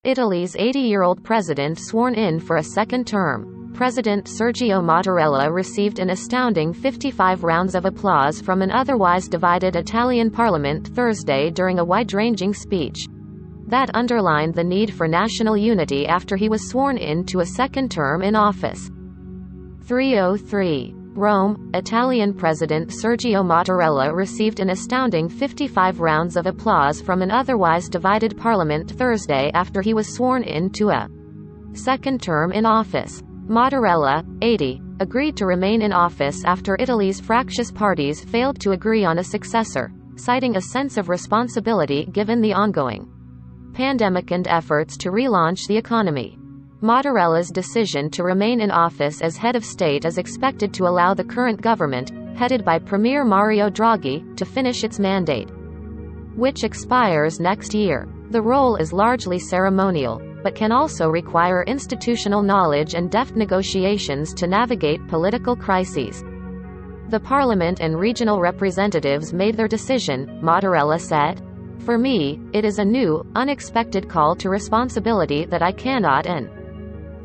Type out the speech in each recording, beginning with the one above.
Italy's 80-year-old president sworn in for a second term. President Sergio Mattarella received an astounding 55 rounds of applause from an otherwise divided Italian parliament Thursday during a wide-ranging speech that underlined the need for national unity after he was sworn in to a second term in office. 303. Rome, Italian President Sergio Mattarella received an astounding 55 rounds of applause from an otherwise divided parliament Thursday after he was sworn in to a second term in office. Mattarella, 80, agreed to remain in office after Italy's fractious parties failed to agree on a successor, citing a sense of responsibility given the ongoing pandemic and efforts to relaunch the economy. Mattarella's decision to remain in office as head of state is expected to allow the current government, headed by Premier Mario Draghi, to finish its mandate, which expires next year. The role is largely ceremonial, but can also require institutional knowledge and deft negotiations to navigate political crises. The parliament and regional representatives made their decision, Mattarella said. For me, it is a new, unexpected call to responsibility that I cannot and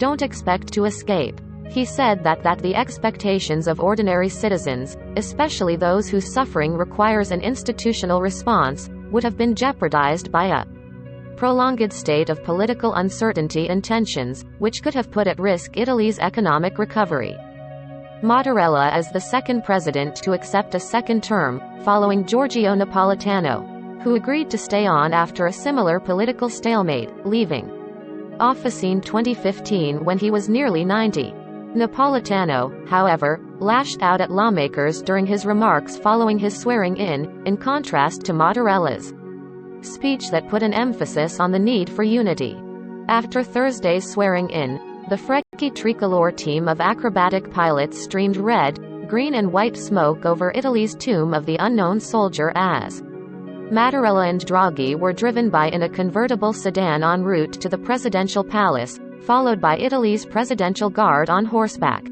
don't expect to escape. He said that the expectations of ordinary citizens, especially those whose suffering requires an institutional response, would have been jeopardized by a prolonged state of political uncertainty and tensions, which could have put at risk Italy's economic recovery. Mattarella is the second president to accept a second term, following Giorgio Napolitano, who agreed to stay on after a similar political stalemate, leaving office in 2015 when he was nearly 90. Napolitano, however, lashed out at lawmakers during his remarks following his swearing in contrast to Mattarella's speech that put an emphasis on the need for unity. After Thursday's swearing in, the Frecce Tricolore team of acrobatic pilots streamed red, green and white smoke over Italy's Tomb of the Unknown Soldier as Mattarella and Draghi were driven by in a convertible sedan en route to the presidential palace, followed by Italy's presidential guard on horseback.